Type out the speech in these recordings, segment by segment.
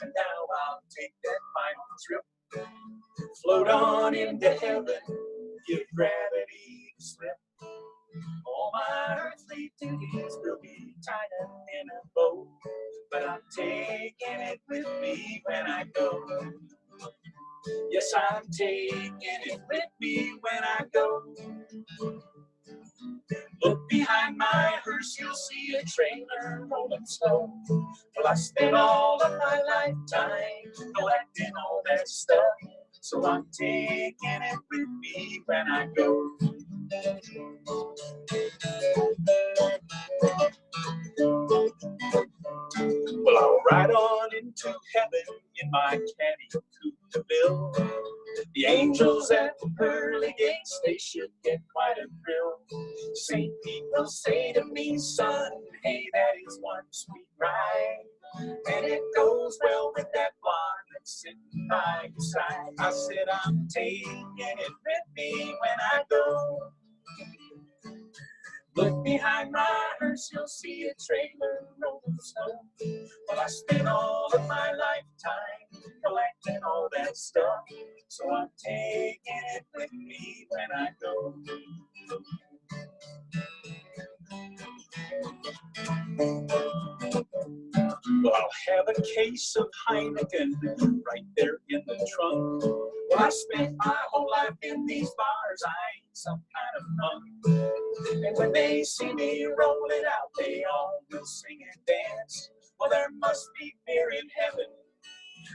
And now I'll take that final trip, float on into heaven, give gravity a slip. All my earthly duties will be tied up in a bow, but I'm taking it with me when I go. Yes, I'm taking it with me when I go. Look behind my hearse, you'll see a trailer rolling slow. Well, I spent all of my lifetime collecting all that stuff, so I'm taking it with me when I go. Well, I'll ride on into heaven in my caddy coupe de ville. The angels at the pearly gates, they should get quite a thrill. St. Pete will say to me, son, hey, that is one sweet ride. And it goes well with that blonde that's sitting by your side. I said, I'm taking it with me when I go. Look behind my hearse, you'll see a trailer rolling slow. Well, I spent all of my lifetime collecting all that stuff, so I'm taking it with me when I go. Well, I'll have a case of Heineken right there in the trunk. Well, I spent my whole life in these bars, I ain't some kind of monk. And when they see me roll it out, they all will sing and dance. Well, there must be beer in heaven,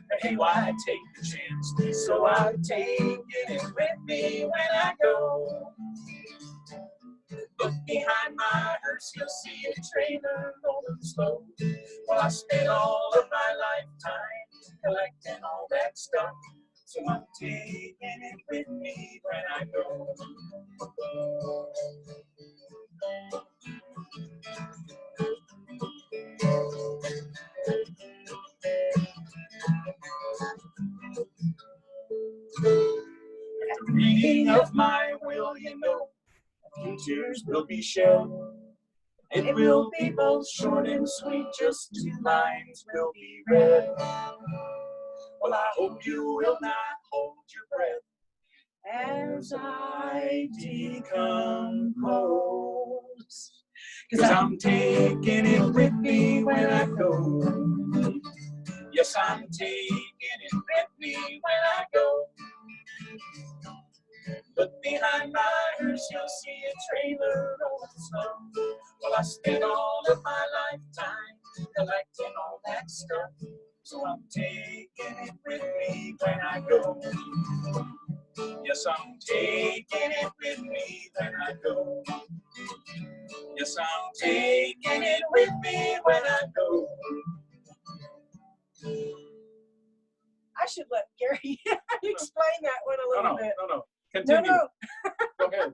but hey, why take the chance? So I'm taking it with me when I go. Look behind my hearse, you'll see a trailer rolling slow. Well, I spent all of my lifetime collecting all that stuff, so I'm taking it with me when I go. At the reading of my will, you know, a few tears will be shed. It will be both short and sweet, just 2 lines will be read. Well, I hope you will not hold your breath as I decompose, 'cause I'm taking it with me when I go. Yes, I'm taking it with me when I go. Look behind my hearse, you'll see a trailer rolling slow. Well, I spent all of my lifetime collecting all that stuff, so I'm taking it with me when I go. Yes, I'm taking it with me when I go. Yes, I'm taking it with me when I go. I should let Gary explain that one a little bit. No. Continue. No. Go ahead.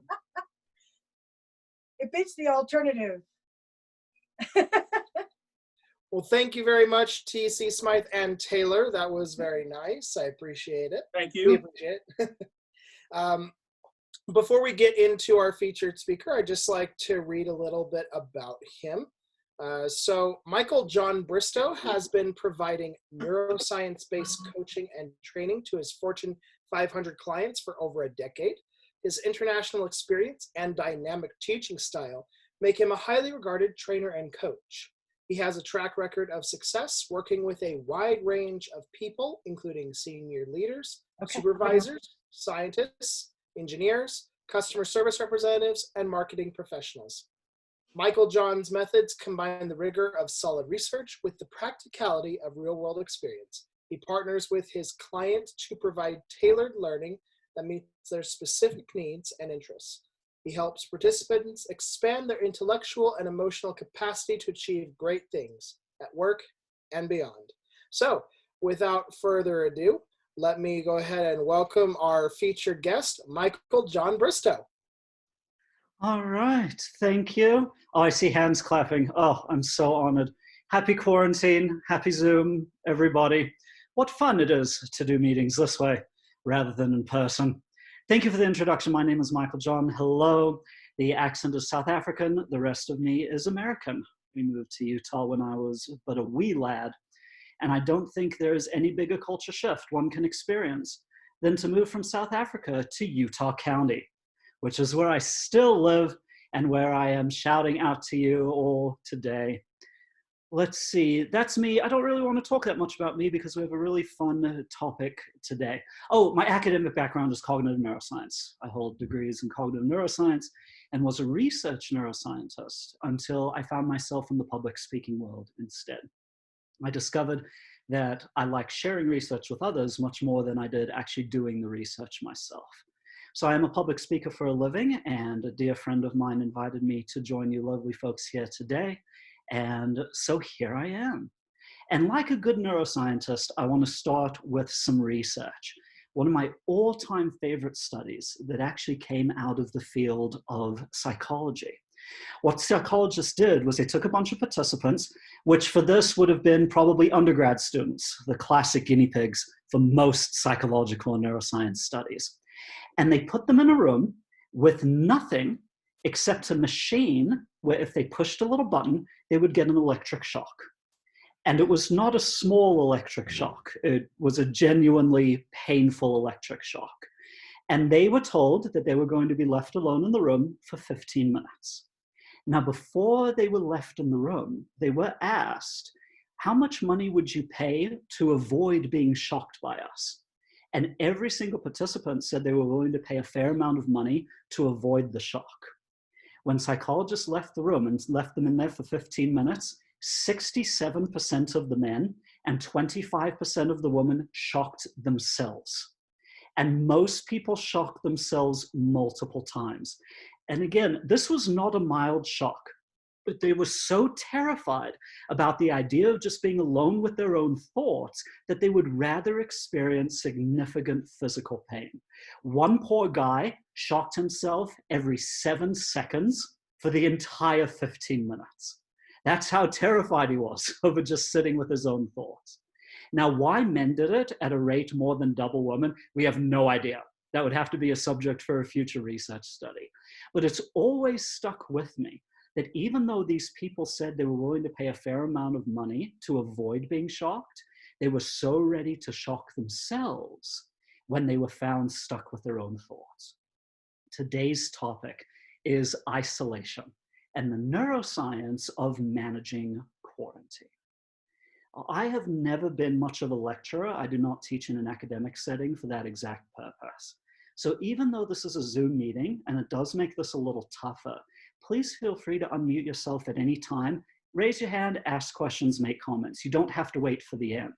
It beats the alternative. Well, thank you very much, TC, Smythe and Taylor. That was very nice. I appreciate it. Thank We you. appreciate it. Before we get into our featured speaker, I'd just like to read a little bit about him. So Michael John Bristow has been providing neuroscience-based coaching and training to his Fortune 500 clients for over a decade. His international experience and dynamic teaching style make him a highly regarded trainer and coach. He has a track record of success working with a wide range of people, including senior leaders, supervisors, scientists, engineers, customer service representatives, and marketing professionals. Michael John's methods combine the rigor of solid research with the practicality of real-world experience. He partners with his clients to provide tailored learning that meets their specific needs and interests. He helps participants expand their intellectual and emotional capacity to achieve great things at work and beyond. So, without further ado, let me go ahead and welcome our featured guest, Michael John Bristow. All right, thank you. Oh, I see hands clapping. Oh, I'm so honored. Happy quarantine, happy Zoom, everybody. What fun it is to do meetings this way rather than in person. Thank you for the introduction. My name is Michael John. Hello. The accent is South African. The rest of me is American. We moved to Utah when I was but a wee lad. And I don't think there is any bigger culture shift one can experience than to move from South Africa to Utah County, which is where I still live and where I am shouting out to you all today. Let's see, that's me. I don't really want to talk that much about me because we have a really fun topic today. Oh, my academic background is cognitive neuroscience. I hold degrees in cognitive neuroscience and was a research neuroscientist until I found myself in the public speaking world instead. I discovered that I like sharing research with others much more than I did actually doing the research myself. So I am a public speaker for a living, and a dear friend of mine invited me to join you lovely folks here today. And so here I am. And like a good neuroscientist, I want to start with some research. One of my all-time favorite studies that actually came out of the field of psychology. What psychologists did was they took a bunch of participants, which for this would have been probably undergrad students, the classic guinea pigs for most psychological and neuroscience studies. And they put them in a room with nothing except a machine where if they pushed a little button, they would get an electric shock. And it was not a small electric shock. It was a genuinely painful electric shock. And they were told that they were going to be left alone in the room for 15 minutes. Now, before they were left in the room, they were asked, how much money would you pay to avoid being shocked by us? And every single participant said they were willing to pay a fair amount of money to avoid the shock. When psychologists left the room and left them in there for 15 minutes, 67% of the men and 25% of the women shocked themselves. And most people shocked themselves multiple times. And again, this was not a mild shock, but they were so terrified about the idea of just being alone with their own thoughts that they would rather experience significant physical pain. One poor guy shocked himself every 7 seconds for the entire 15 minutes. That's how terrified he was over just sitting with his own thoughts. Now, why men did it at a rate more than double women, we have no idea. That would have to be a subject for a future research study. But it's always stuck with me that even though these people said they were willing to pay a fair amount of money to avoid being shocked, they were so ready to shock themselves when they were found stuck with their own thoughts. Today's topic is isolation and the neuroscience of managing quarantine. I have never been much of a lecturer. I do not teach in an academic setting for that exact purpose. So even though this is a Zoom meeting, and it does make this a little tougher, please feel free to unmute yourself at any time, raise your hand, ask questions, make comments. You don't have to wait for the end.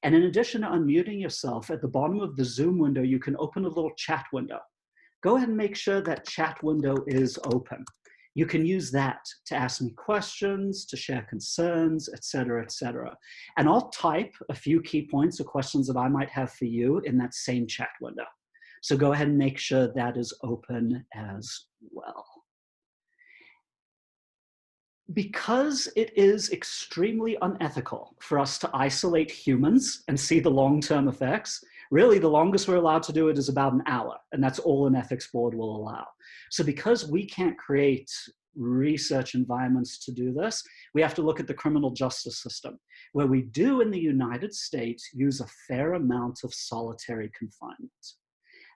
And in addition to unmuting yourself, at the bottom of the Zoom window, you can open a little chat window. Go ahead and make sure that chat window is open. You can use that to ask me questions, to share concerns, et cetera, et cetera. And I'll type a few key points or questions that I might have for you in that same chat window. So go ahead and make sure that is open as well. Because it is extremely unethical for us to isolate humans and see the long-term effects, really the longest we're allowed to do it is about an hour, and that's all an ethics board will allow. So because we can't create research environments to do this, we have to look at the criminal justice system, where we do in the United States use a fair amount of solitary confinement.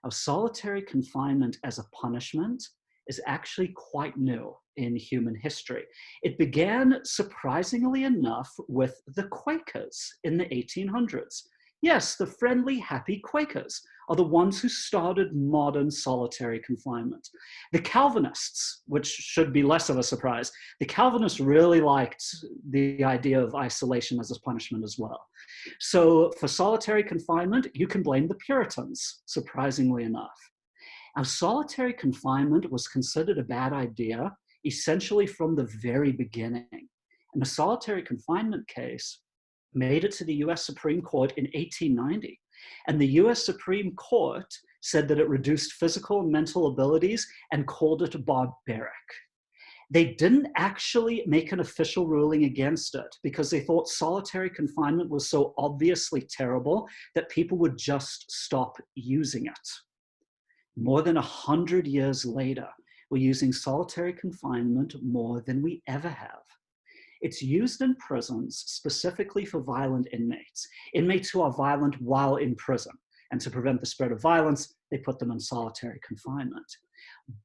Now, solitary confinement as a punishment is actually quite new in human history. It began, surprisingly enough, with the Quakers in the 1800s. Yes, the friendly, happy Quakers are the ones who started modern solitary confinement. The Calvinists, which should be less of a surprise, the Calvinists really liked the idea of isolation as a punishment as well. So for solitary confinement, you can blame the Puritans, surprisingly enough. Now, solitary confinement was considered a bad idea, essentially from the very beginning. And a solitary confinement case made it to the US Supreme Court in 1890. And the US Supreme Court said that it reduced physical and mental abilities and called it barbaric. They didn't actually make an official ruling against it because they thought solitary confinement was so obviously terrible that people would just stop using it. More than 100 years later, we're using solitary confinement more than we ever have. It's used in prisons specifically for violent inmates, inmates who are violent while in prison. And to prevent the spread of violence, they put them in solitary confinement.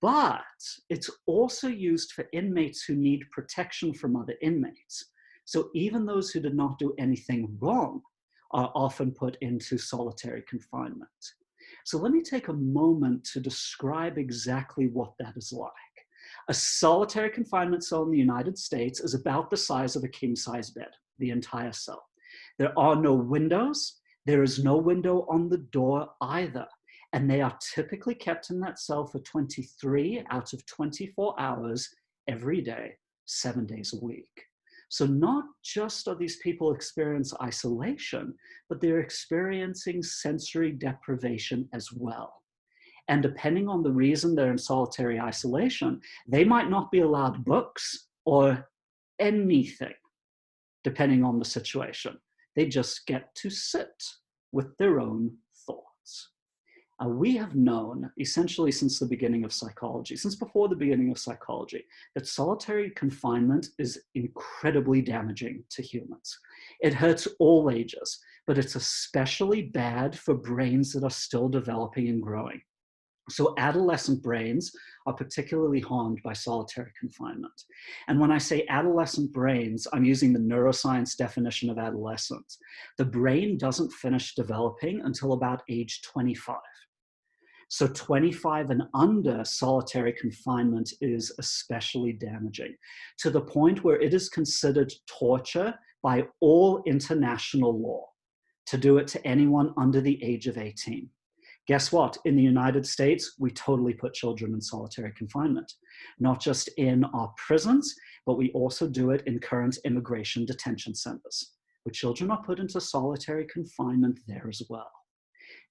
But it's also used for inmates who need protection from other inmates. So even those who did not do anything wrong are often put into solitary confinement. So let me take a moment to describe exactly what that is like. A solitary confinement cell in the United States is about the size of a king-size bed, the entire cell. There are no windows. There is no window on the door either. And they are typically kept in that cell for 23 out of 24 hours every day, 7 days a week. So not just are these people experience isolation, but they're experiencing sensory deprivation as well. And depending on the reason they're in solitary isolation, they might not be allowed books or anything, depending on the situation. They just get to sit with their own thoughts. We have known, essentially since the beginning of psychology, since before the beginning of psychology, that solitary confinement is incredibly damaging to humans. It hurts all ages, but it's especially bad for brains that are still developing and growing. So adolescent brains are particularly harmed by solitary confinement. And when I say adolescent brains, I'm using the neuroscience definition of adolescence. The brain doesn't finish developing until about age 25. So 25 and under, solitary confinement is especially damaging, to the point where it is considered torture by all international law to do it to anyone under the age of 18. Guess what? In the United States, we totally put children in solitary confinement, not just in our prisons, but we also do it in current immigration detention centers, where children are put into solitary confinement there as well.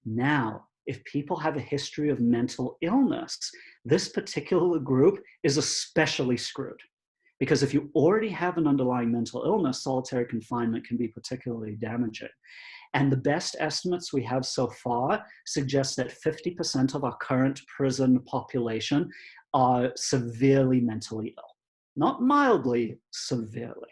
Now, if people have a history of mental illness, this particular group is especially screwed. Because if you already have an underlying mental illness, solitary confinement can be particularly damaging. And the best estimates we have so far suggest that 50% of our current prison population are severely mentally ill. Not mildly, severely.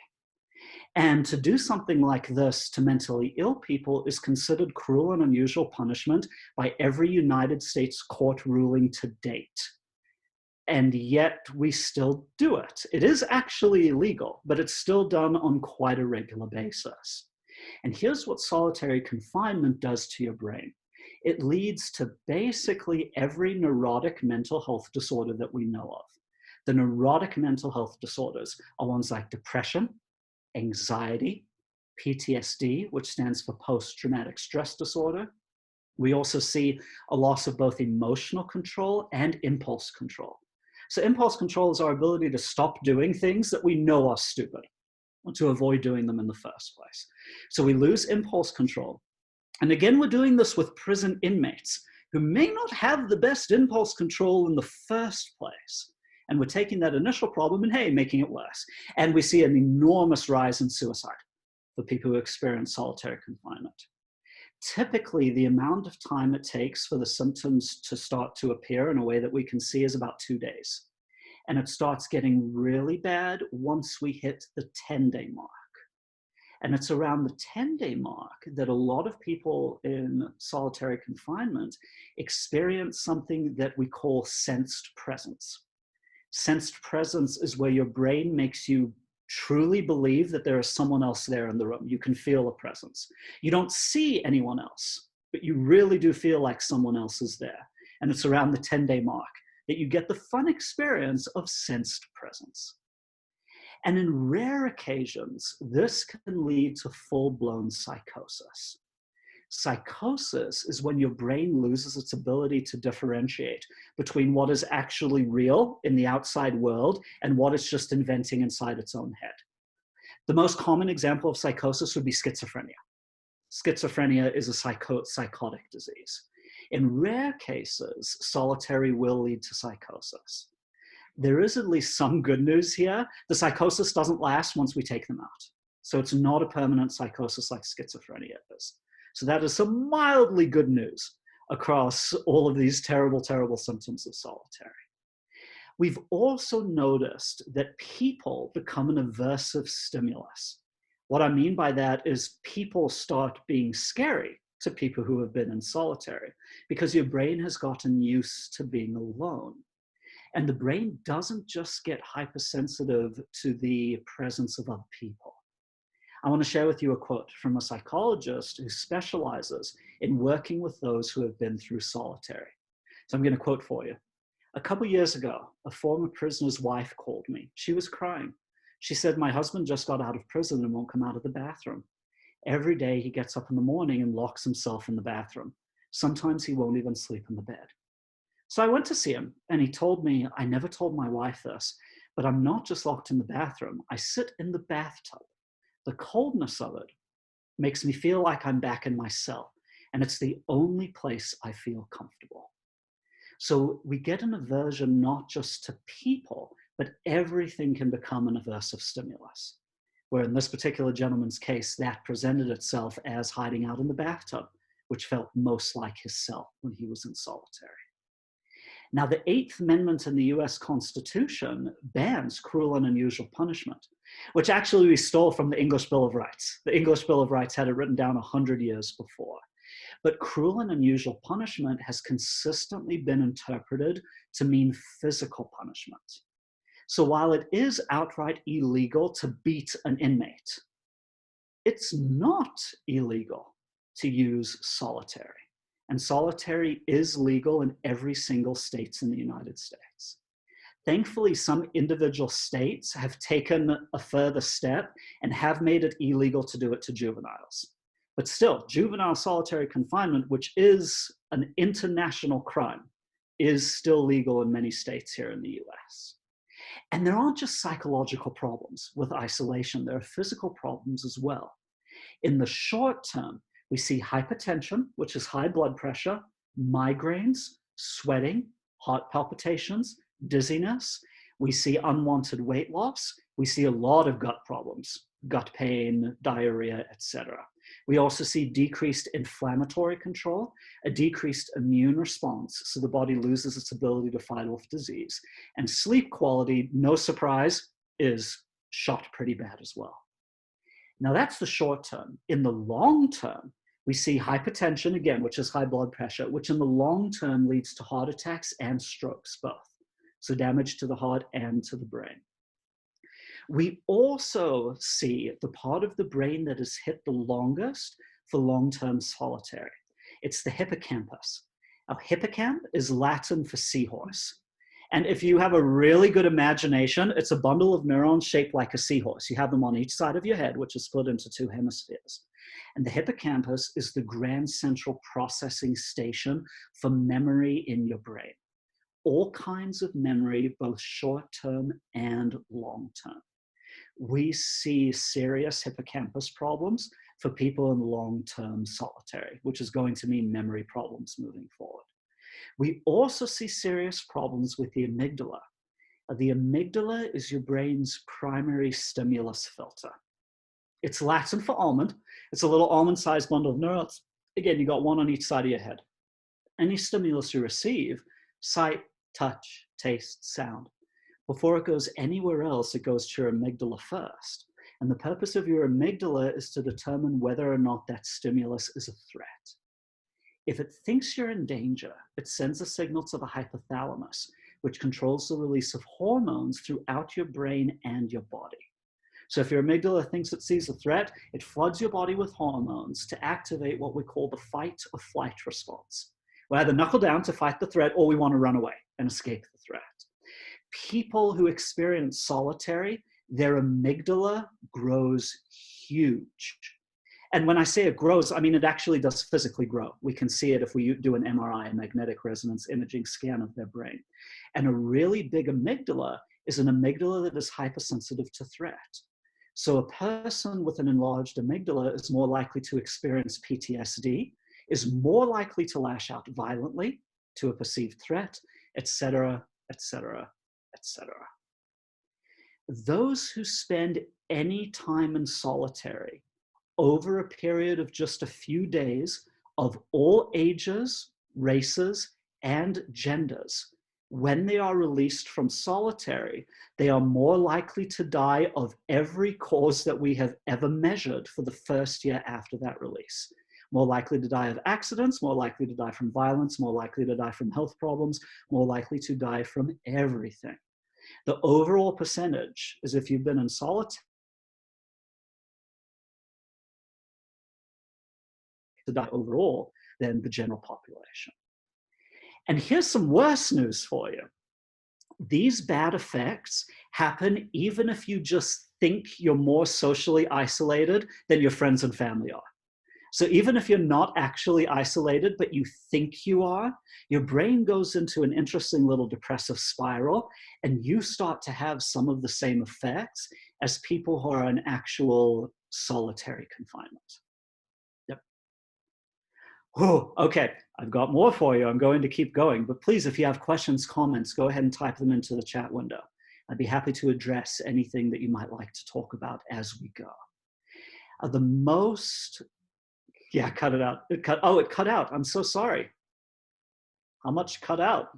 And to do something like this to mentally ill people is considered cruel and unusual punishment by every United States court ruling to date. And yet we still do it. It is actually illegal, but it's still done on quite a regular basis. And here's what solitary confinement does to your brain. It leads to basically every neurotic mental health disorder that we know of. The neurotic mental health disorders are ones like depression, anxiety, PTSD, which stands for post-traumatic stress disorder. We also see a loss of both emotional control and impulse control. So impulse control is our ability to stop doing things that we know are stupid, or to avoid doing them in the first place. So we lose impulse control. And again, we're doing this with prison inmates who may not have the best impulse control in the first place. And we're taking that initial problem and, hey, making it worse. And we see an enormous rise in suicide for people who experience solitary confinement. Typically, the amount of time it takes for the symptoms to start to appear in a way that we can see is about 2 days. And it starts getting really bad once we hit the 10-day mark. And it's around the 10-day mark that a lot of people in solitary confinement experience something that we call sensed presence. Sensed presence is where your brain makes you truly believe that there is someone else there in the room. You can feel a presence. You don't see anyone else, but you really do feel like someone else is there. And it's around the 10-day mark that you get the fun experience of sensed presence. And in rare occasions, this can lead to full-blown psychosis. Psychosis is when your brain loses its ability to differentiate between what is actually real in the outside world and what it's just inventing inside its own head. The most common example of psychosis would be schizophrenia. Schizophrenia is a psychotic disease. In rare cases, solitary will lead to psychosis. There is at least some good news here. The psychosis doesn't last once we take them out. So it's not a permanent psychosis like schizophrenia is. So that is some mildly good news across all of these terrible, terrible symptoms of solitary. We've also noticed that people become an aversive stimulus. What I mean by that is people start being scary to people who have been in solitary because your brain has gotten used to being alone. And the brain doesn't just get hypersensitive to the presence of other people. I want to share with you a quote from a psychologist who specializes in working with those who have been through solitary. So I'm going to quote for you. A couple years ago, a former prisoner's wife called me. She was crying. She said, "My husband just got out of prison and won't come out of the bathroom. Every day he gets up in the morning and locks himself in the bathroom. Sometimes he won't even sleep in the bed." So I went to see him and he told me, "I never told my wife this, but I'm not just locked in the bathroom. I sit in the bathtub. The coldness of it makes me feel like I'm back in my cell, and it's the only place I feel comfortable." So we get an aversion not just to people, but everything can become an aversive stimulus. Where in this particular gentleman's case, that presented itself as hiding out in the bathtub, which felt most like his cell when he was in solitary. Now, the 8th Amendment in the US Constitution bans cruel and unusual punishment, which actually we stole from the English Bill of Rights. The English Bill of Rights had it written down 100 years before. But cruel and unusual punishment has consistently been interpreted to mean physical punishment. So while it is outright illegal to beat an inmate, it's not illegal to use solitary. And solitary is legal in every single state in the United States. Thankfully, some individual states have taken a further step and have made it illegal to do it to juveniles. But still, juvenile solitary confinement, which is an international crime, is still legal in many states here in the US. And there aren't just psychological problems with isolation, there are physical problems as well. In the short term, we see hypertension, which is high blood pressure, migraines, sweating, heart palpitations, dizziness. We see unwanted weight loss. We see a lot of gut problems, gut pain, diarrhea, etc. We also see decreased inflammatory control, a decreased immune response, so the body loses its ability to fight off disease. And sleep quality, no surprise, is shot pretty bad as well. Now that's the short term. In the long term, we see hypertension again, which is high blood pressure, which in the long term leads to heart attacks and strokes both. So damage to the heart and to the brain. We also see the part of the brain that is hit the longest for long-term solitary. It's the hippocampus. Now, hippocamp is Latin for seahorse. And if you have a really good imagination, it's a bundle of neurons shaped like a seahorse. You have them on each side of your head, which is split into 2 hemispheres. And the hippocampus is the grand central processing station for memory in your brain. All kinds of memory, both short-term and long-term. We see serious hippocampus problems for people in long-term solitary, which is going to mean memory problems moving forward. We also see serious problems with the amygdala. The amygdala is your brain's primary stimulus filter. It's Latin for almond. It's a little almond-sized bundle of neurons. Again, you got one on each side of your head. Any stimulus you receive, sight, touch, taste, sound, before it goes anywhere else, it goes to your amygdala first. And the purpose of your amygdala is to determine whether or not that stimulus is a threat. If it thinks you're in danger, it sends a signal to the hypothalamus, which controls the release of hormones throughout your brain and your body. So if your amygdala thinks it sees a threat, it floods your body with hormones to activate what we call the fight or flight response. We either knuckle down to fight the threat or we want to run away and escape the threat. People who experience solitary, their amygdala grows huge. And when I say it grows, I mean it actually does physically grow. We can see it if we do an MRI, a magnetic resonance imaging scan of their brain. And a really big amygdala is an amygdala that is hypersensitive to threat. So a person with an enlarged amygdala is more likely to experience PTSD, is more likely to lash out violently to a perceived threat, etc., etc., etc. Those who spend any time in solitary over a period of just a few days, of all ages, races, and genders, when they are released from solitary, they are more likely to die of every cause that we have ever measured for the first year after that release. More likely to die of accidents, more likely to die from violence, more likely to die from health problems, more likely to die from everything. The overall percentage is if you've been in solitary to die overall than the general population. And here's some worse news for you. These bad effects happen even if you just think you're more socially isolated than your friends and family are. So even if you're not actually isolated, but you think you are, your brain goes into an interesting little depressive spiral, and you start to have some of the same effects as people who are in actual solitary confinement. Yep. Oh, okay, I've got more for you. I'm going to keep going, but please, if you have questions, comments, go ahead and type them into the chat window. I'd be happy to address anything that you might like to talk about as we go. The most Yeah, cut it out. It cut out. I'm so sorry. How much cut out?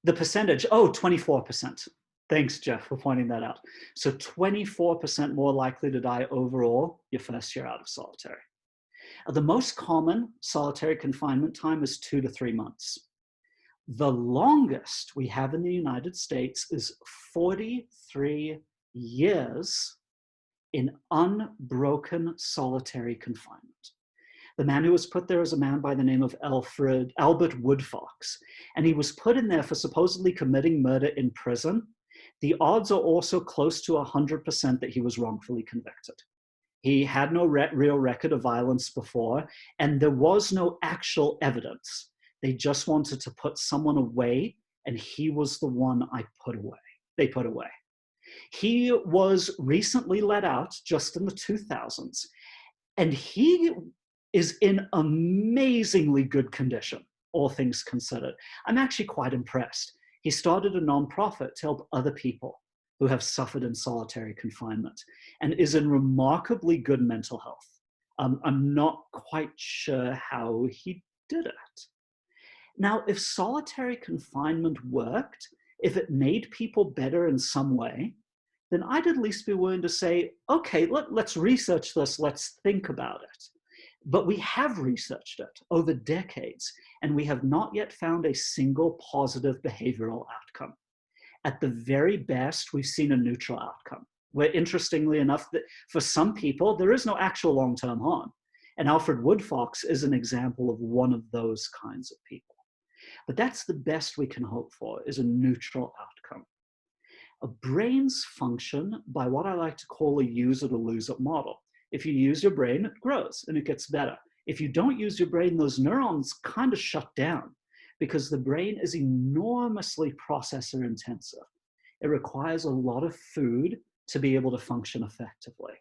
The percentage, 24%. Thanks, Jeff, for pointing that out. So 24% more likely to die overall your first year out of solitary. The most common solitary confinement time is 2 to 3 months. The longest we have in the United States is 43 years in unbroken solitary confinement. The man who was put there is a man by the name of Albert Woodfox, and he was put in there for supposedly committing murder in prison. The odds are also close to 100% that he was wrongfully convicted. He had no real record of violence before, and there was no actual evidence. They just wanted to put someone away, and he was the one they put away. He was recently let out just in the 2000s, and he is in amazingly good condition, all things considered. I'm actually quite impressed. He started a nonprofit to help other people who have suffered in solitary confinement and is in remarkably good mental health. I'm not quite sure how he did it. Now, if solitary confinement worked, if it made people better in some way, then I'd at least be willing to say, okay, let's research this, let's think about it. But we have researched it over decades, and we have not yet found a single positive behavioral outcome. At the very best, we've seen a neutral outcome, where interestingly enough, that for some people, there is no actual long-term harm. And Alfred Woodfox is an example of one of those kinds of people. But that's the best we can hope for, is a neutral outcome. Brains function by what I like to call a use it or lose it model. If you use your brain, it grows and it gets better. If you don't use your brain, those neurons kind of shut down because the brain is enormously processor intensive. It requires a lot of food to be able to function effectively.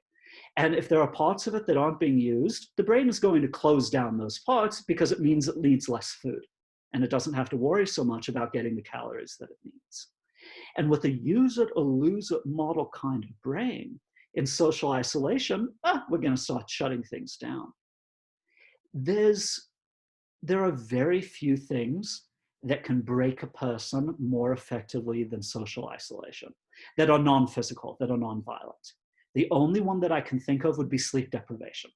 And if there are parts of it that aren't being used, the brain is going to close down those parts because it means it needs less food. And it doesn't have to worry so much about getting the calories that it needs. And with a use it or lose it model kind of brain, in social isolation, we're going to start shutting things down. There are very few things that can break a person more effectively than social isolation, that are non-physical, that are non-violent. The only one that I can think of would be sleep deprivation.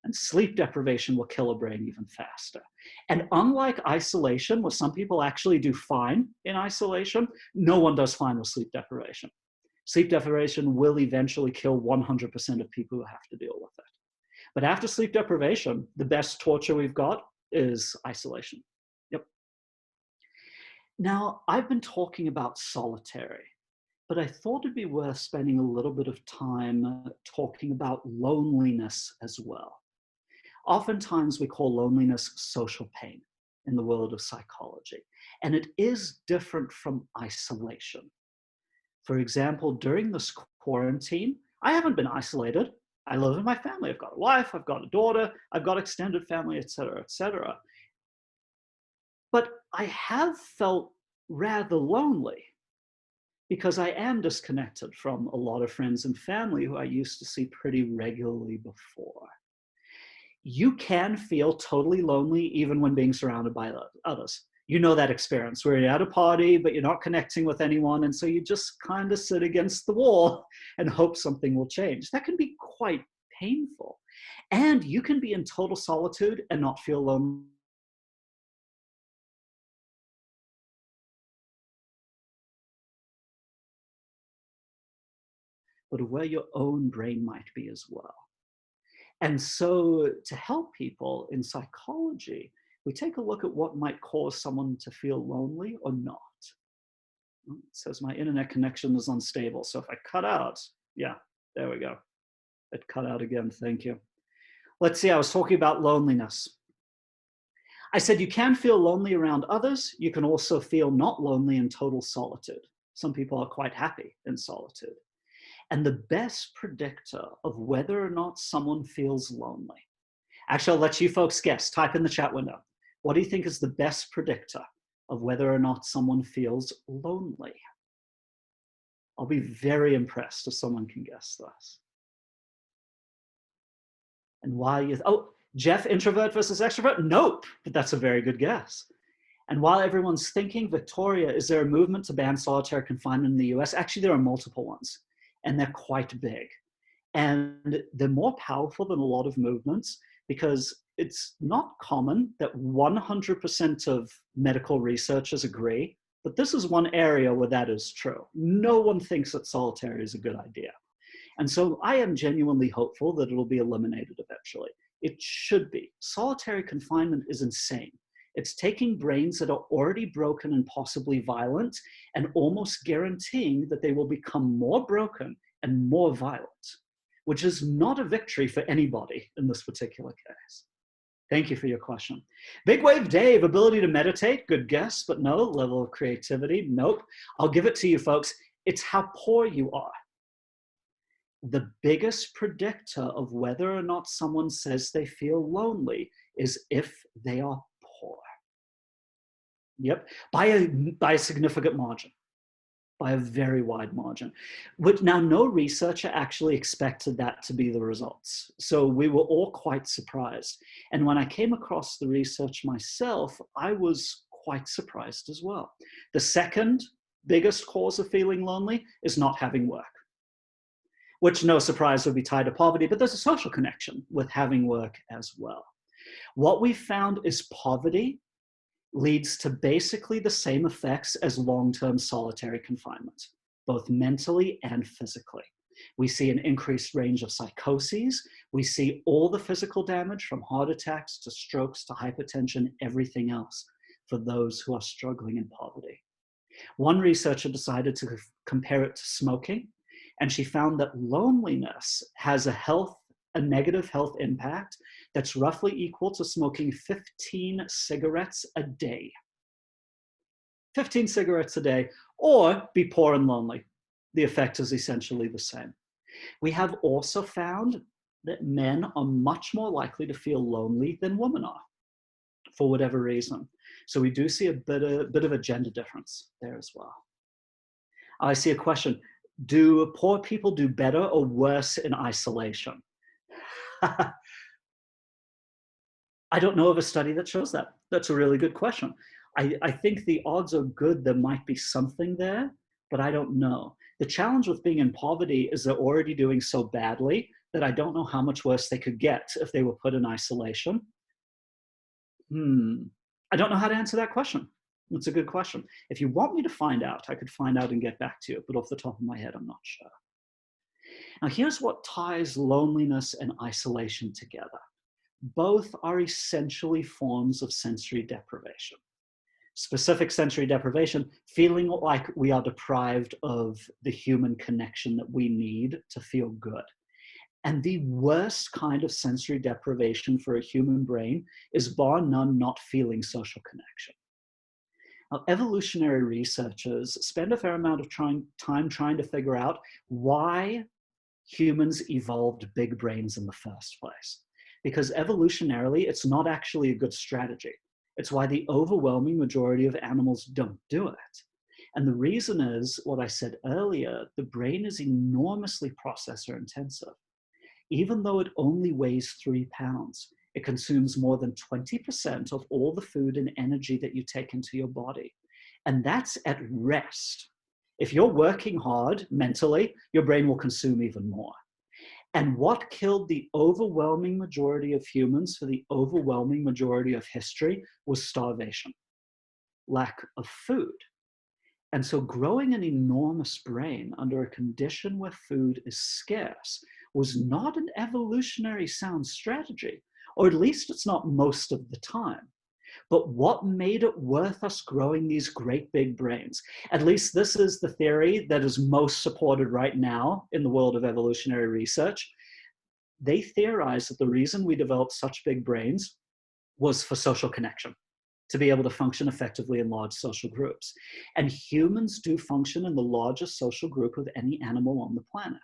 And sleep deprivation will kill a brain even faster. And unlike isolation, where some people actually do fine in isolation, no one does fine with sleep deprivation. Sleep deprivation will eventually kill 100% of people who have to deal with it. But after sleep deprivation, the best torture we've got is isolation. Yep. Now, I've been talking about solitary, but I thought it'd be worth spending a little bit of time talking about loneliness as well. Oftentimes we call loneliness social pain in the world of psychology, and it is different from isolation. For example, during this quarantine, I haven't been isolated. I live with my family. I've got a wife, I've got a daughter, I've got extended family, etc., etc. But I have felt rather lonely because I am disconnected from a lot of friends and family who I used to see pretty regularly before. you can feel totally lonely even when being surrounded by others. You know that experience where you're at a party, but you're not connecting with anyone. And so you just kind of sit against the wall and hope something will change. That can be quite painful. And you can be in total solitude and not feel lonely. But of where your own brain might be as well. And so to help people in psychology, we take a look at what might cause someone to feel lonely or not. It says my internet connection is unstable. So if I cut out, yeah, there we go. It cut out again, thank you. Let's see, I was talking about loneliness. I said you can feel lonely around others. You can also feel not lonely in total solitude. Some people are quite happy in solitude. And the best predictor of whether or not someone feels lonely. Actually, I'll let you folks guess. Type in the chat window. What do you think is the best predictor of whether or not someone feels lonely? I'll be very impressed if someone can guess this. And while you, oh, Jeff, introvert versus extrovert? Nope, but that's a very good guess. And while everyone's thinking, Victoria, is there a movement to ban solitary confinement in the US? Actually, there are multiple ones, and they're quite big. And they're more powerful than a lot of movements because it's not common that 100% of medical researchers agree, but this is one area where that is true. No one thinks that solitary is a good idea. And so I am genuinely hopeful that it'll be eliminated eventually. It should be. Solitary confinement is insane. It's taking brains that are already broken and possibly violent and almost guaranteeing that they will become more broken and more violent, which is not a victory for anybody in this particular case. Thank you for your question. Big Wave Dave, ability to meditate, good guess, but no. Level of creativity, nope. I'll give it to you folks. It's how poor you are. The biggest predictor of whether or not someone says they feel lonely is if they are poor. Yep, by a significant margin. By a very wide margin. But now no researcher actually expected that to be the results. So we were all quite surprised. And when I came across the research myself, I was quite surprised as well. The second biggest cause of feeling lonely is not having work, which no surprise would be tied to poverty, but there's a social connection with having work as well. What we found is poverty leads to basically the same effects as long-term solitary confinement, both mentally and physically. We see an increased range of psychoses. We see all the physical damage from heart attacks to strokes to hypertension, everything else for those who are struggling in poverty. One researcher decided to compare it to smoking, and she found that loneliness has a negative health impact that's roughly equal to smoking 15 cigarettes a day. 15 cigarettes a day, or be poor and lonely. The effect is essentially the same. We have also found that men are much more likely to feel lonely than women are, for whatever reason. So we do see a bit of a gender difference there as well. I see a question. Do poor people do better or worse in isolation? I don't know of a study that shows that. That's a really good question. I think the odds are good. There might be something there, but I don't know. The challenge with being in poverty is they're already doing so badly that I don't know how much worse they could get if they were put in isolation. I don't know how to answer that question. It's a good question. If you want me to find out, I could find out and get back to you, but off the top of my head, I'm not sure. Now, here's what ties loneliness and isolation together. Both are essentially forms of sensory deprivation. Specific sensory deprivation, feeling like we are deprived of the human connection that we need to feel good. And the worst kind of sensory deprivation for a human brain is bar none not feeling social connection. Now, evolutionary researchers spend a fair amount of time trying to figure out why humans evolved big brains in the first place. Because evolutionarily, it's not actually a good strategy. It's why the overwhelming majority of animals don't do it. And the reason is what I said earlier, the brain is enormously processor intensive. Even though it only weighs 3 pounds, It consumes more than 20% of all the food and energy that you take into your body. And that's at rest. If you're working hard mentally, your brain will consume even more. And what killed the overwhelming majority of humans for the overwhelming majority of history was starvation, lack of food. And so growing an enormous brain under a condition where food is scarce was not an evolutionary sound strategy, or at least it's not most of the time. But what made it worth us growing these great big brains? At least this is the theory that is most supported right now in the world of evolutionary research. They theorize that the reason we developed such big brains was for social connection, to be able to function effectively in large social groups. And humans do function in the largest social group of any animal on the planet.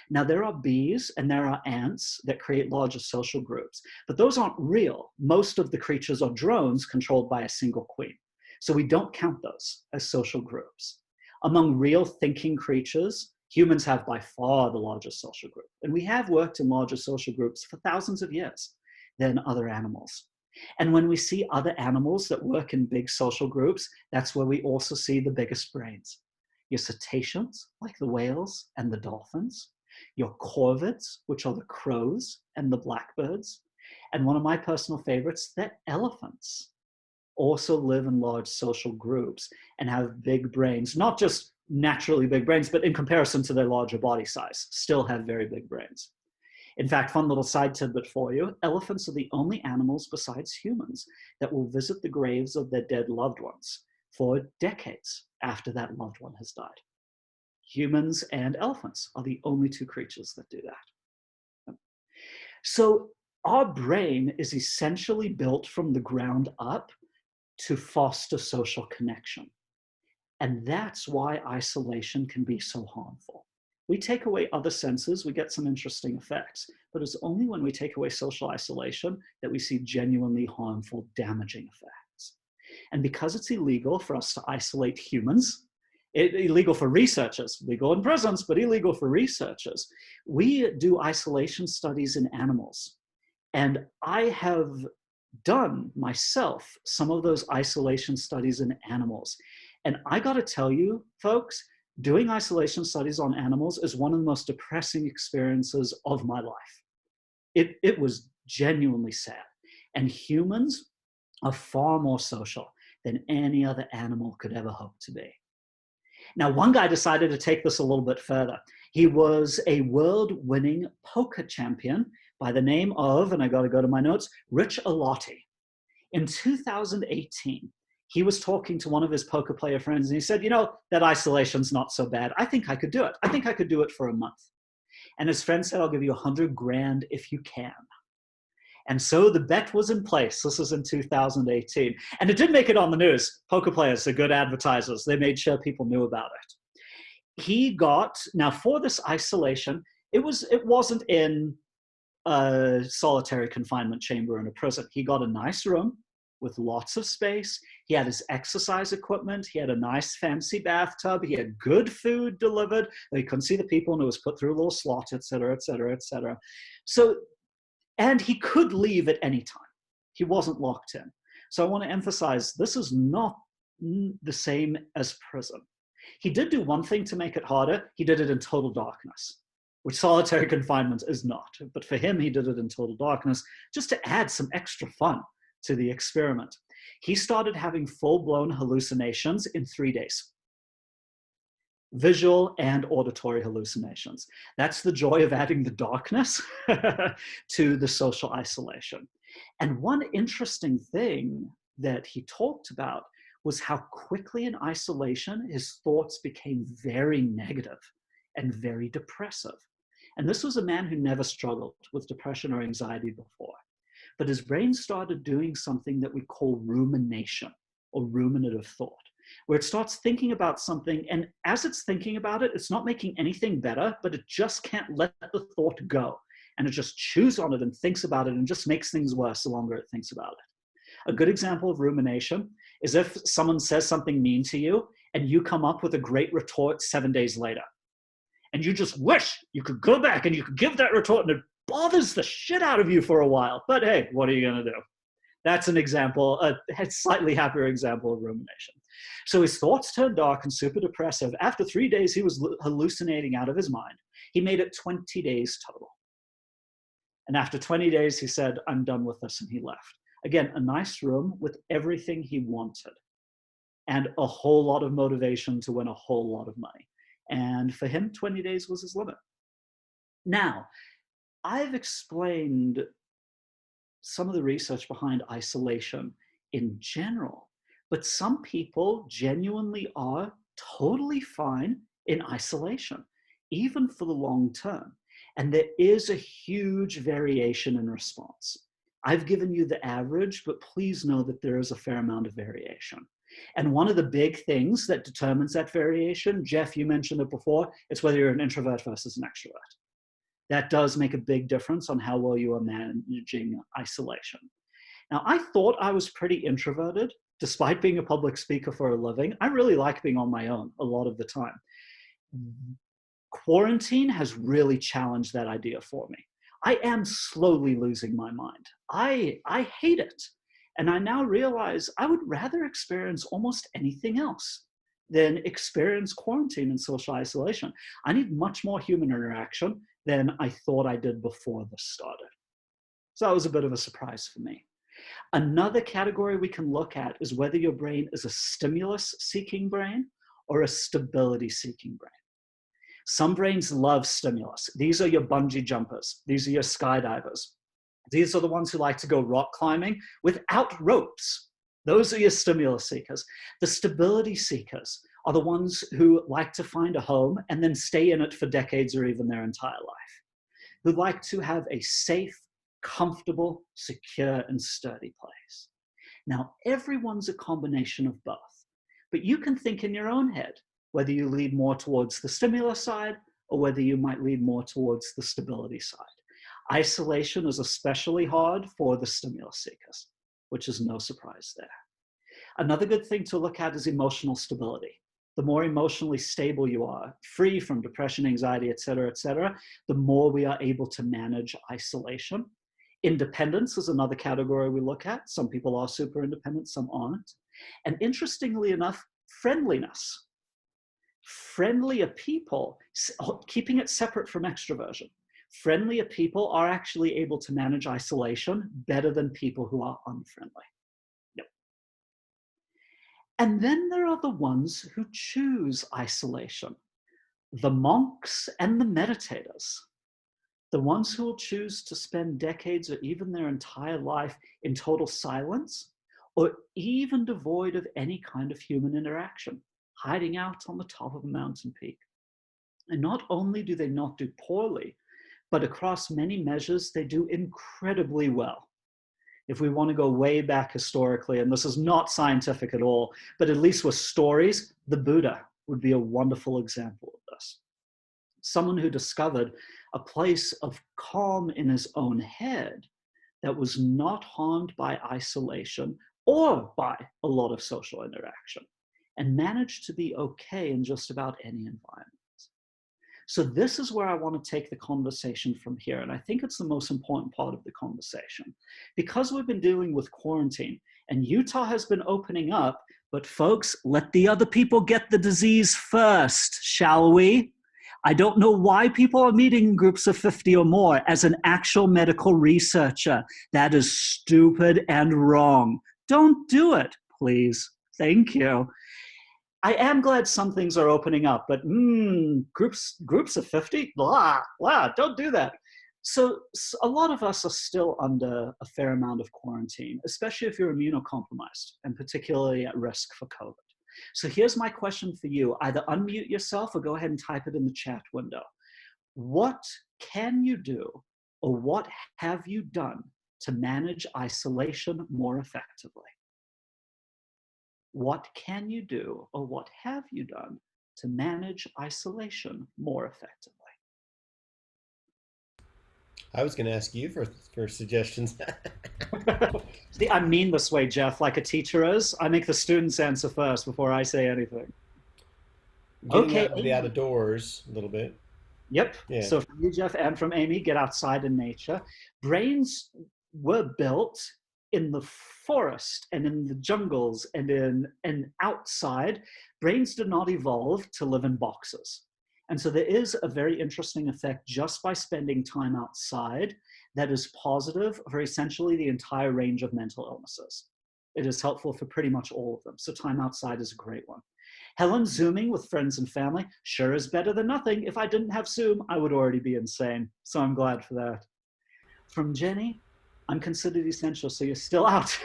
Now, there are bees and there are ants that create larger social groups, but those aren't real. Most of the creatures are drones controlled by a single queen. So we don't count those as social groups. Among real thinking creatures, humans have by far the largest social group. And we have worked in larger social groups for thousands of years than other animals. And when we see other animals that work in big social groups, that's where we also see the biggest brains. Your cetaceans, like the whales and the dolphins, your corvids, which are the crows and the blackbirds, and one of my personal favorites, the elephants, also live in large social groups and have big brains, not just naturally big brains, but in comparison to their larger body size, still have very big brains. In fact, fun little side tidbit for you, elephants are the only animals besides humans that will visit the graves of their dead loved ones for decades after that loved one has died. Humans and elephants are the only two creatures that do that. So our brain is essentially built from the ground up to foster social connection. And that's why isolation can be so harmful. We take away other senses, we get some interesting effects, but it's only when we take away social isolation that we see genuinely harmful, damaging effects. And because it's illegal for us to isolate humans, illegal for researchers, legal in prisons, but illegal for researchers, we do isolation studies in animals. And I have done myself some of those isolation studies in animals. And I gotta tell you, folks, doing isolation studies on animals is one of the most depressing experiences of my life. It was genuinely sad. And humans are far more social than any other animal could ever hope to be. Now, one guy decided to take this a little bit further. He was a world-winning poker champion by the name of, and I gotta go to my notes, Rich Alotti. In 2018, he was talking to one of his poker player friends and he said, you know, that isolation's not so bad. I think I could do it. I think I could do it for a month. And his friend said, I'll give you $100 grand if you can. And so the bet was in place. This was in 2018. And it did make it on the news. Poker players are good advertisers. They made sure people knew about it. He got, now for this isolation, it wasn't in a solitary confinement chamber in a prison. He got a nice room with lots of space. He had his exercise equipment. He had a nice fancy bathtub. He had good food delivered. He couldn't see the people and it was put through a little slot, et cetera, et cetera, et cetera. So, and he could leave at any time. He wasn't locked in. So I want to emphasize, this is not the same as prison. He did do one thing to make it harder. He did it in total darkness, which solitary confinement is not. But for him, he did it in total darkness just to add some extra fun to the experiment. He started having full-blown hallucinations in 3 days. Visual and auditory hallucinations. That's the joy of adding the darkness to the social isolation. And one interesting thing that he talked about was how quickly in isolation his thoughts became very negative and very depressive. And this was a man who never struggled with depression or anxiety before. But his brain started doing something that we call rumination, or ruminative thought, where it starts thinking about something, and as it's thinking about it, it's not making anything better, but it just can't let the thought go. And it just chews on it and thinks about it and just makes things worse the longer it thinks about it. A good example of rumination is if someone says something mean to you and you come up with a great retort 7 days later. And you just wish you could go back and you could give that retort and bothers the shit out of you for a while. But hey, what are you going to do? That's an example, a slightly happier example of rumination. So his thoughts turned dark and super depressive. After 3 days, he was hallucinating out of his mind. He made it 20 days total. And after 20 days, he said, I'm done with this, and he left. Again, a nice room with everything he wanted and a whole lot of motivation to win a whole lot of money. And for him, 20 days was his limit. Now, I've explained some of the research behind isolation in general, but some people genuinely are totally fine in isolation, even for the long term. And there is a huge variation in response. I've given you the average, but please know that there is a fair amount of variation. And one of the big things that determines that variation, Jeff, you mentioned it before, it's whether you're an introvert versus an extrovert. That does make a big difference on how well you are managing isolation. Now, I thought I was pretty introverted, despite being a public speaker for a living. I really like being on my own a lot of the time. Quarantine has really challenged that idea for me. I am slowly losing my mind. I hate it. And I now realize I would rather experience almost anything else than experience quarantine and social isolation. I need much more human interaction than I thought I did before this started. So that was a bit of a surprise for me. Another category we can look at is whether your brain is a stimulus-seeking brain or a stability-seeking brain. Some brains love stimulus. These are your bungee jumpers. These are your skydivers. These are the ones who like to go rock climbing without ropes. Those are your stimulus seekers. The stability seekers are the ones who like to find a home and then stay in it for decades or even their entire life, who like to have a safe, comfortable, secure, and sturdy place. Now, everyone's a combination of both, but you can think in your own head whether you lead more towards the stimulus side or whether you might lead more towards the stability side. Isolation is especially hard for the stimulus seekers, which is no surprise there. Another good thing to look at is emotional stability. The more emotionally stable you are, free from depression, anxiety, et cetera, the more we are able to manage isolation. Independence is another category we look at. Some people are super independent, some aren't. And interestingly enough, friendliness. Friendlier people, keeping it separate from extroversion, friendlier people are actually able to manage isolation better than people who are unfriendly. Yep. And then there are the ones who choose isolation, the monks and the meditators, the ones who will choose to spend decades or even their entire life in total silence or even devoid of any kind of human interaction, hiding out on the top of a mountain peak. And not only do they not do poorly, but across many measures, they do incredibly well. If we want to go way back historically, and this is not scientific at all, but at least with stories, the Buddha would be a wonderful example of this. Someone who discovered a place of calm in his own head that was not harmed by isolation or by a lot of social interaction, and managed to be okay in just about any environment. So this is where I want to take the conversation from here. And I think it's the most important part of the conversation. Because we've been dealing with quarantine and Utah has been opening up, but folks, let the other people get the disease first, shall we? I don't know why people are meeting in groups of 50 or more. As an actual medical researcher, that is stupid and wrong. Don't do it, please. Thank you. I am glad some things are opening up, but groups of 50? Blah, don't do that. So a lot of us are still under a fair amount of quarantine, especially if you're immunocompromised and particularly at risk for COVID. So here's my question for you. Either unmute yourself or go ahead and type it in the chat window. What can you do or what have you done to manage isolation more effectively? What can you do or what have you done to manage isolation more effectively? I was going to ask you for suggestions. See, I'm mean this way, Jeff, like a teacher is. I make the students answer first before I say anything. Getting out of the outdoors a little bit. Yep. Yeah. So from you, Jeff, and from Amy, get outside in nature. Brains were built in the forest and in the jungles and outside. Brains did not evolve to live in boxes. And so there is a very interesting effect just by spending time outside that is positive for essentially the entire range of mental illnesses. It is helpful for pretty much all of them. So time outside is a great one. Helen, Zooming with friends and family sure is better than nothing. If I didn't have Zoom, I would already be insane. So I'm glad for that. From Jenny, I'm considered essential, so you're still out.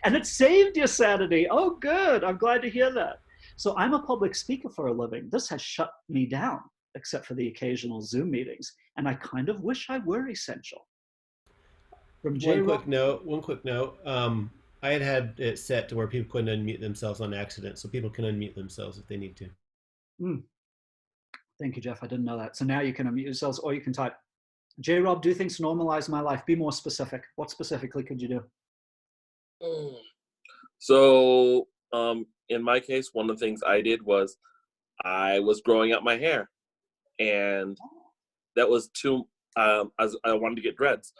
And it saved your sanity. Oh, good. I'm glad to hear that. So I'm a public speaker for a living. This has shut me down, except for the occasional Zoom meetings. And I kind of wish I were essential. From One quick note. I had it set to where people couldn't unmute themselves on accident, so people can unmute themselves if they need to. Thank you, Jeff. I didn't know that. So now you can unmute yourselves, or you can type. J. Rob, do things to normalize my life. Be more specific. What specifically could you do? So in my case, one of the things I did was I was growing out my hair, and that was too, as I wanted to get dreads.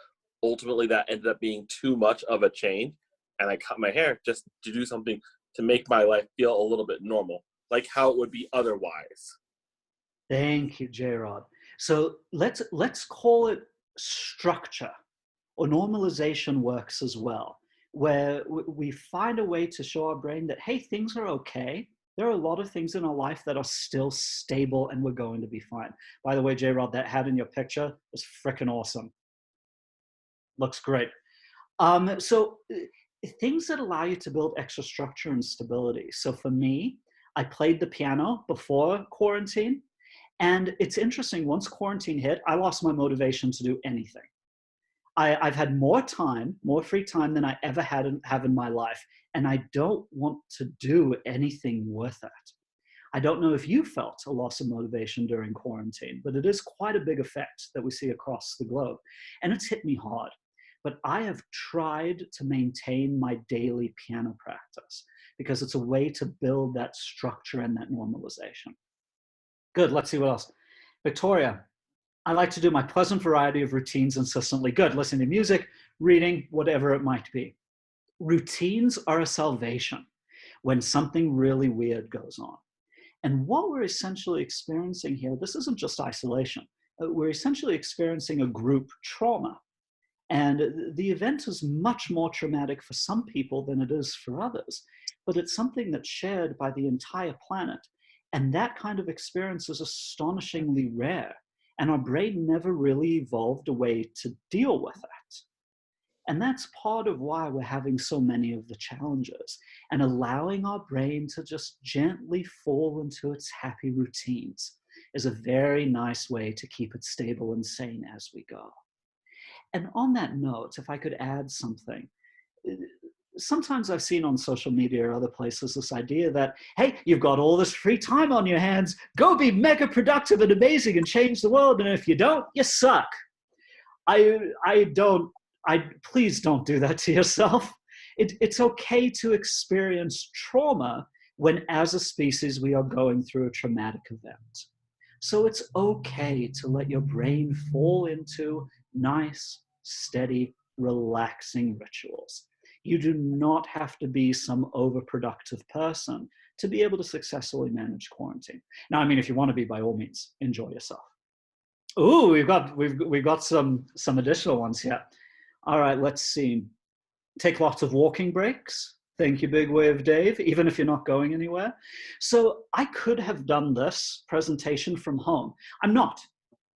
Ultimately, that ended up being too much of a change, and I cut my hair just to do something to make my life feel a little bit normal, like how it would be otherwise. Thank you, J-Rod. So let's call it structure, or normalization works as well, where we find a way to show our brain that, hey, things are okay. There are a lot of things in our life that are still stable and we're going to be fine. By the way, J-Rod, that hat in your picture is freaking awesome. Looks great. So things that allow you to build extra structure and stability. So for me, I played the piano before quarantine. And it's interesting, once quarantine hit, I lost my motivation to do anything. I've had more time, more free time than I ever have in my life. And I don't want to do anything worth it. I don't know if you felt a loss of motivation during quarantine, but it is quite a big effect that we see across the globe. And it's hit me hard. But I have tried to maintain my daily piano practice because it's a way to build that structure and that normalization. Good, let's see what else. Victoria, I like to do my pleasant variety of routines incessantly. Good, listening to music, reading, whatever it might be. Routines are a salvation when something really weird goes on. And what we're essentially experiencing here, this isn't just isolation. We're essentially experiencing a group trauma. And the event is much more traumatic for some people than it is for others. But it's something that's shared by the entire planet. And that kind of experience is astonishingly rare. And our brain never really evolved a way to deal with it. And that's part of why we're having so many of the challenges. And allowing our brain to just gently fall into its happy routines is a very nice way to keep it stable and sane as we go. And on that note, if I could add something, sometimes I've seen on social media or other places this idea that, hey, you've got all this free time on your hands, go be mega productive and amazing and change the world. And if you don't, you suck. Please don't do that to yourself. It's okay to experience trauma when as a species we are going through a traumatic event. So it's okay to let your brain fall into nice, steady, relaxing rituals. You do not have to be some overproductive person to be able to successfully manage quarantine. Now, I mean, if you want to be, by all means, enjoy yourself. Ooh, we've got some additional ones here. All right, let's see. Take lots of walking breaks. Thank you, Big Wave Dave, even if you're not going anywhere. So I could have done this presentation from home. I'm not.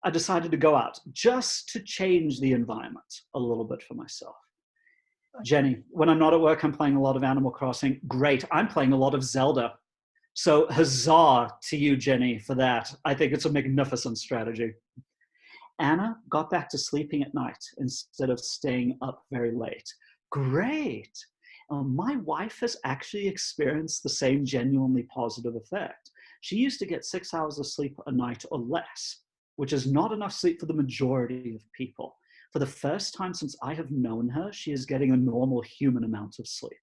I decided to go out just to change the environment a little bit for myself. Jenny, when I'm not at work, I'm playing a lot of Animal Crossing. Great, I'm playing a lot of Zelda. So huzzah to you, Jenny, for that. I think it's a magnificent strategy. Anna got back to sleeping at night instead of staying up very late. Great. My wife has actually experienced the same genuinely positive effect. She used to get 6 hours of sleep a night or less, which is not enough sleep for the majority of people. For the first time since I have known her, she is getting a normal human amount of sleep,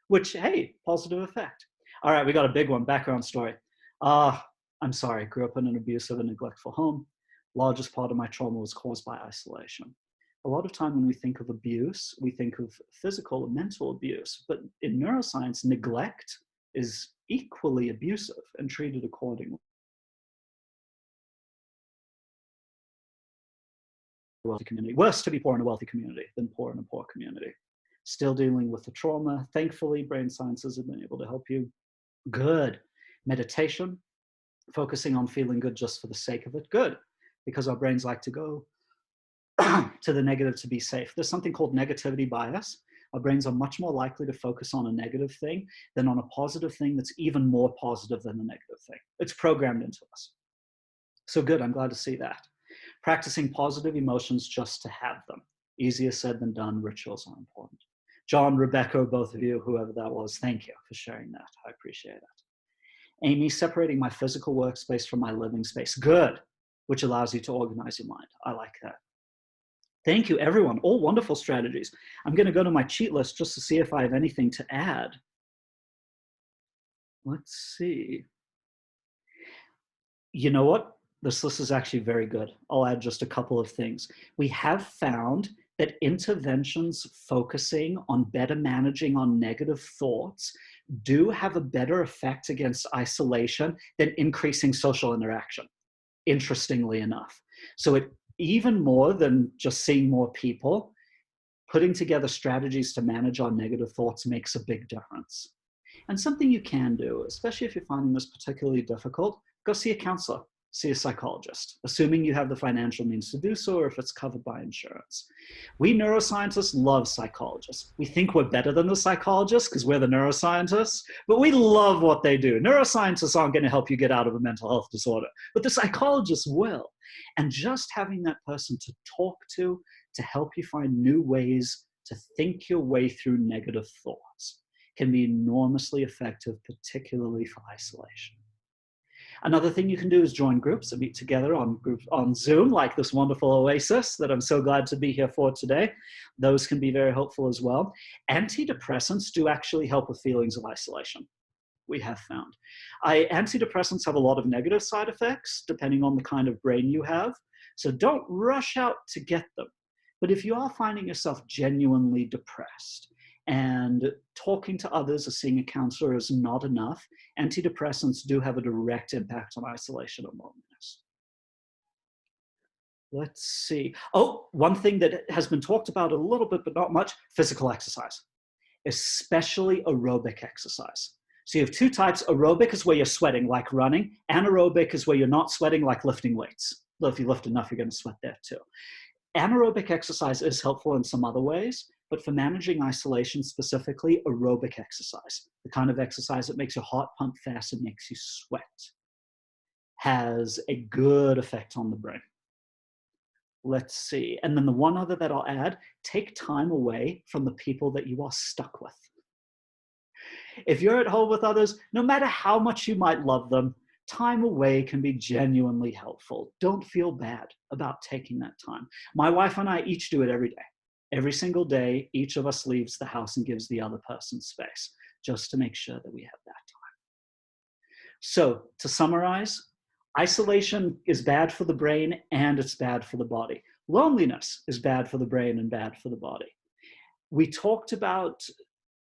which, hey, positive effect. All right, we got a big one, background story. I'm I'm sorry, I grew up in an abusive and neglectful home. Largest part of my trauma was caused by isolation. A lot of time when we think of abuse, we think of physical and mental abuse, but in neuroscience, neglect is equally abusive and treated accordingly. Wealthy community. Worse to be poor in a wealthy community than poor in a poor community. Still dealing with the trauma. Thankfully, brain sciences have been able to help you. Good. Meditation, focusing on feeling good just for the sake of it. Good, because our brains like to go to the negative to be safe. There's something called negativity bias. Our brains are much more likely to focus on a negative thing than on a positive thing that's even more positive than the negative thing. It's programmed into us. So good, I'm glad to see that. Practicing positive emotions just to have them. Easier said than done. Rituals are important. John, Rebecca, both of you, whoever that was, thank you for sharing that. I appreciate that. Amy, separating my physical workspace from my living space. Good, which allows you to organize your mind. I like that. Thank you, everyone. All wonderful strategies. I'm going to go to my cheat list just to see if I have anything to add. Let's see. You know what? This list is actually very good. I'll add just a couple of things. We have found that interventions focusing on better managing on negative thoughts do have a better effect against isolation than increasing social interaction, interestingly enough. So it even more than just seeing more people, putting together strategies to manage our negative thoughts makes a big difference. And something you can do, especially if you're finding this particularly difficult, go see a counselor, see a psychologist, assuming you have the financial means to do so or if it's covered by insurance. We neuroscientists love psychologists. We think we're better than the psychologists because we're the neuroscientists, but we love what they do. Neuroscientists aren't going to help you get out of a mental health disorder, but the psychologists will. And just having that person to talk to help you find new ways to think your way through negative thoughts can be enormously effective, particularly for isolation. Another thing you can do is join groups and meet together on Zoom, like this wonderful Oasis that I'm so glad to be here for today. Those can be very helpful as well. Antidepressants do actually help with feelings of isolation, we have found. Antidepressants have a lot of negative side effects, depending on the kind of brain you have. So don't rush out to get them. But if you are finding yourself genuinely depressed, and talking to others or seeing a counselor is not enough, antidepressants do have a direct impact on isolation and loneliness. Let's see. Oh, one thing that has been talked about a little bit, but not much, physical exercise, especially aerobic exercise. So you have two types. Aerobic is where you're sweating, like running. Anaerobic is where you're not sweating, like lifting weights. Well, if you lift enough, you're going to sweat there too. Anaerobic exercise is helpful in some other ways, but for managing isolation specifically, aerobic exercise, the kind of exercise that makes your heart pump fast and makes you sweat, has a good effect on the brain. Let's see. And then the one other that I'll add, take time away from the people that you are stuck with. If you're at home with others, no matter how much you might love them, time away can be genuinely helpful. Don't feel bad about taking that time. My wife and I each do it every day. Every single day, each of us leaves the house and gives the other person space, just to make sure that we have that time. So to summarize, isolation is bad for the brain and it's bad for the body. Loneliness is bad for the brain and bad for the body. We talked about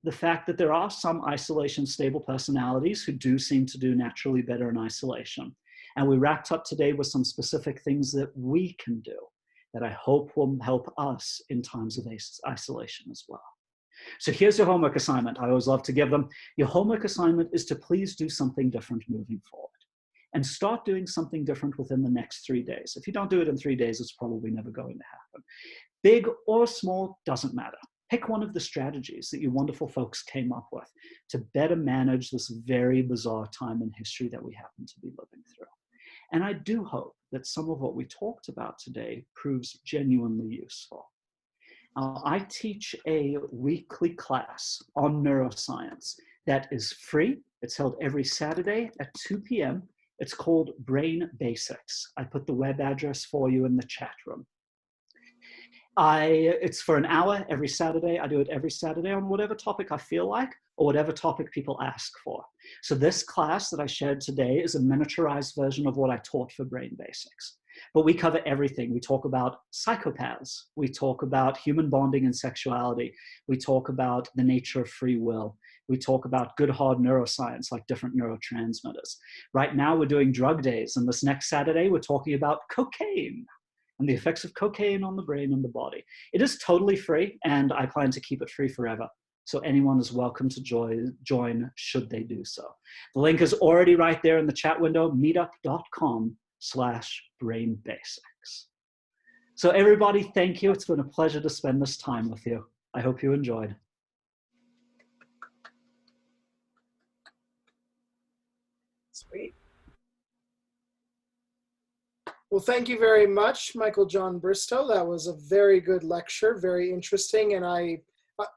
the fact that there are some isolation stable personalities who do seem to do naturally better in isolation. And we wrapped up today with some specific things that we can do that I hope will help us in times of isolation as well. So here's your homework assignment. I always love to give them. Your homework assignment is to please do something different moving forward. And start doing something different within the next 3 days. If you don't do it in 3 days, it's probably never going to happen. Big or small, doesn't matter. Pick one of the strategies that you wonderful folks came up with to better manage this very bizarre time in history that we happen to be living through. And I do hope that some of what we talked about today proves genuinely useful. I teach a weekly class on neuroscience that is free. It's held every Saturday at 2 p.m. It's called Brain Basics. I put the web address for you in the chat room. It's for an hour every Saturday. I do it every Saturday on whatever topic I feel like or whatever topic people ask for. So this class that I shared today is a miniaturized version of what I taught for Brain Basics. But we cover everything. We talk about psychopaths. We talk about human bonding and sexuality. We talk about the nature of free will. We talk about good hard neuroscience, like different neurotransmitters. Right now we're doing drug days, and this next Saturday we're talking about cocaine and the effects of cocaine on the brain and the body. It is totally free, and I plan to keep it free forever. So anyone is welcome to join should they do so. The link is already right there in the chat window, meetup.com/brainbasics. So everybody, thank you. It's been a pleasure to spend this time with you. I hope you enjoyed. Sweet. Well, thank you very much, Michael John Bristow. That was a very good lecture, very interesting. And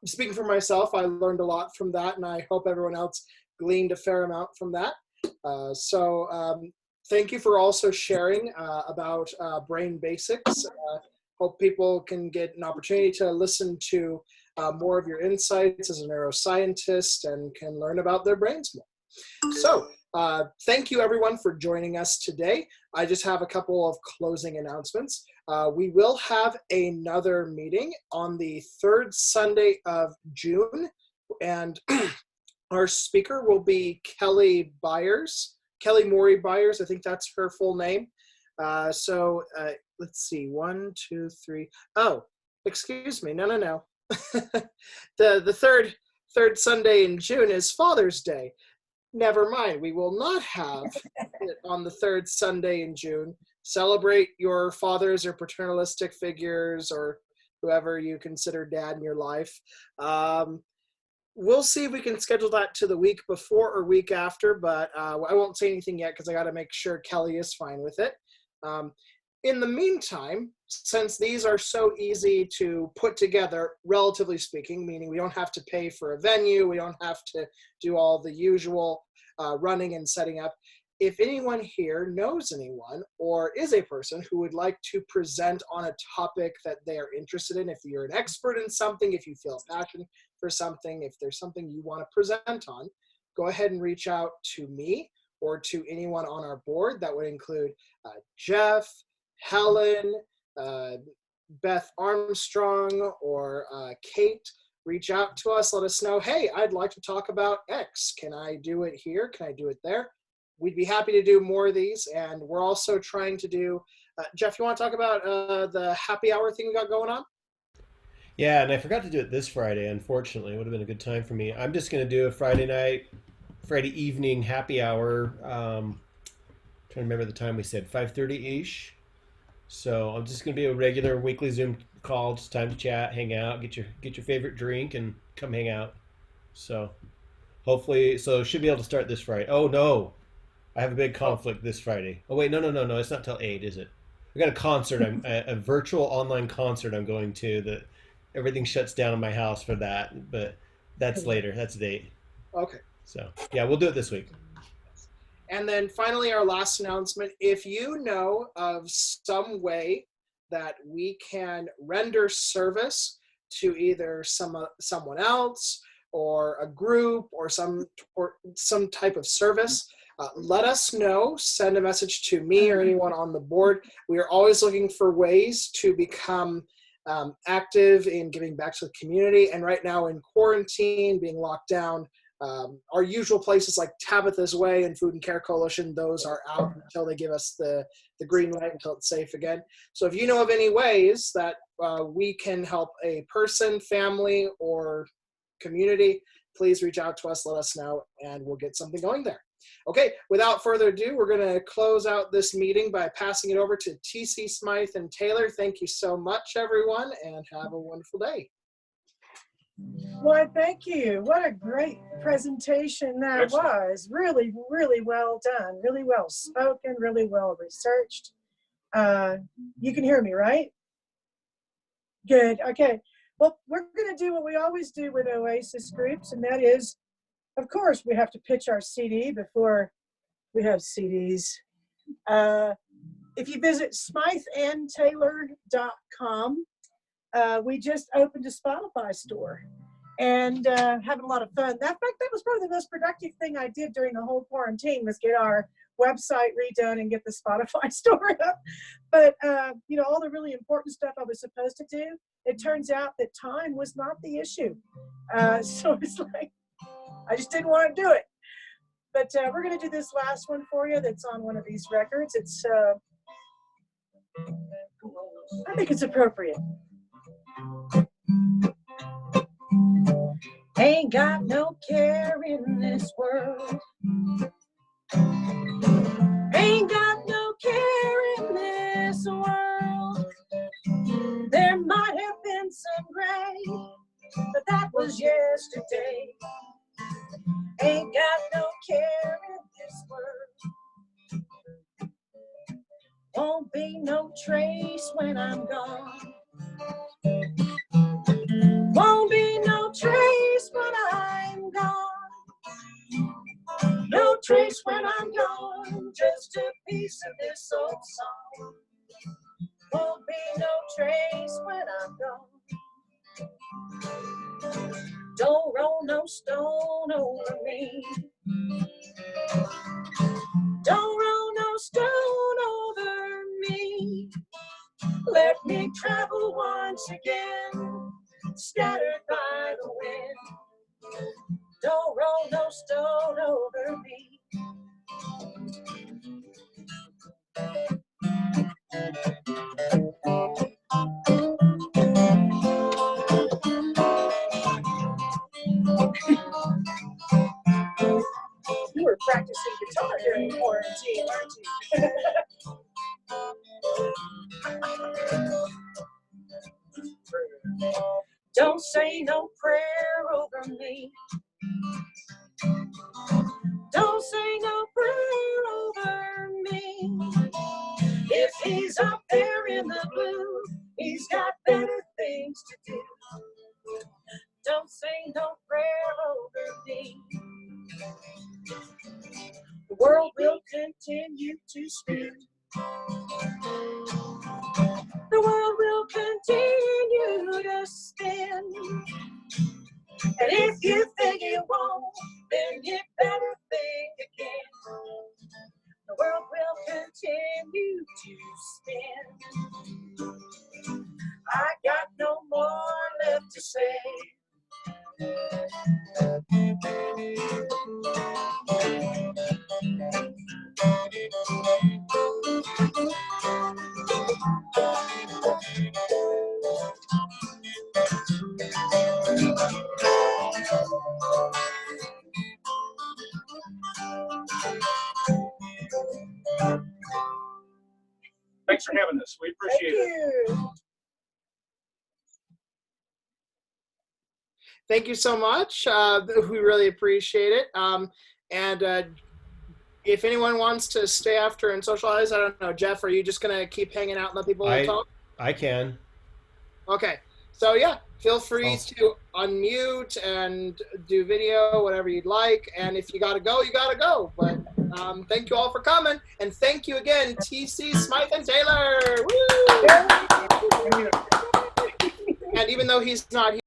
speaking for myself, I learned a lot from that, and I hope everyone else gleaned a fair amount from that. Thank you for also sharing about Brain Basics. Hope people can get an opportunity to listen to more of your insights as a neuroscientist and can learn about their brains more. So thank you everyone for joining us today. I just have a couple of closing announcements. We will have another meeting on the third Sunday of June, and our speaker will be Kelly Maury Byers. I think that's her full name. Let's see, 1, 2, 3. Oh, excuse me, no. the third Sunday in June is Father's Day. Never mind, we will not have it on the third Sunday in June. Celebrate your fathers or paternalistic figures or whoever you consider dad in your life. We'll see if we can schedule that to the week before or week after, but I won't say anything yet because I got to make sure Kelly is fine with it. In the meantime, since these are so easy to put together, relatively speaking, meaning we don't have to pay for a venue, we don't have to do all the usual running and setting up, if anyone here knows anyone or is a person who would like to present on a topic that they are interested in, if you're an expert in something, if you feel passion for something, if there's something you want to present on, go ahead and reach out to me or to anyone on our board. That would include Jeff, Helen, Beth Armstrong, or Kate. Reach out to us, let us know, hey, I'd like to talk about X. Can I do it here? Can I do it there? We'd be happy to do more of these, and we're also trying to do, Jeff, you want to talk about the happy hour thing we got going on? Yeah, and I forgot to do it this Friday, unfortunately. It would have been a good time for me. I'm just going to do a Friday evening happy hour. Trying to remember the time we said, 5:30-ish. So I'm just going to be a regular weekly Zoom call. Just time to chat, hang out, get your favorite drink, and come hang out. So hopefully, should be able to start this Friday. Oh no, I have a big conflict this Friday. Oh wait, no, it's not till 8, is it? I got a concert. a virtual online concert I'm going to. That everything shuts down in my house for that, but that's later. That's a date. Okay. So yeah, we'll do it this week. And then finally, our last announcement, if you know of some way that we can render service to either someone else or a group or some type of service, let us know. Send a message to me or anyone on the board. We are always looking for ways to become active in giving back to the community. And right now in quarantine, being locked down, our usual places like Tabitha's Way and Food and Care Coalition, those are out until they give us the green light, until it's safe again. So if you know of any ways that we can help a person, family, or community, please reach out to us, let us know, and we'll get something going there. Okay, without further ado, we're going to close out this meeting by passing it over to TC, Smythe, and Taylor. Thank you so much, everyone, and have a wonderful day. Why, thank you. What a great presentation that was. Really, really well done. Really well spoken, really well researched. You can hear me, right? Good. Okay. Well, we're going to do what we always do with Oasis groups, and that is, of course, we have to pitch our CD before we have CDs. If you visit smytheandtaylor.com, we just opened a Spotify store and having a lot of fun. In fact, that was probably the most productive thing I did during the whole quarantine was get our website redone and get the Spotify store up. But, you know, all the really important stuff I was supposed to do, it turns out that time was not the issue. So it's like, I just didn't want to do it. But we're going to do this last one for you that's on one of these records. It's, I think it's appropriate. Ain't got no care in this world. Ain't got no care in this world. There might have been some gray, but that was yesterday. Ain't got no care in this world. Won't be no trace when I'm gone. Won't be no trace when I'm gone. No trace when I'm gone. Just a piece of this old song. Won't be no trace when I'm gone. Don't roll no stone over me. Don't roll no stone over me. Let me travel once again, scattered by the wind. Don't roll no stone over me. You were practicing guitar during quarantine, aren't you? Don't say no prayer over me. Don't say no prayer over me. If he's up there in the blue, he's got better things to do. Don't say no prayer over me. The world will continue to spin. The world will continue to spin. And if you think it won't, then you better think again. The world will continue to spin. I got no more left to say. Thanks for having us. We appreciate it. Thank you. Thank you so much. We really appreciate it. If anyone wants to stay after and socialize, I don't know, Jeff, are you just going to keep hanging out and let people talk? I can. Okay. So, yeah, feel free to unmute and do video, whatever you'd like. And if you got to go, you got to go. But thank you all for coming. And thank you again, TC, Smythe and Taylor. Woo! And even though he's not here,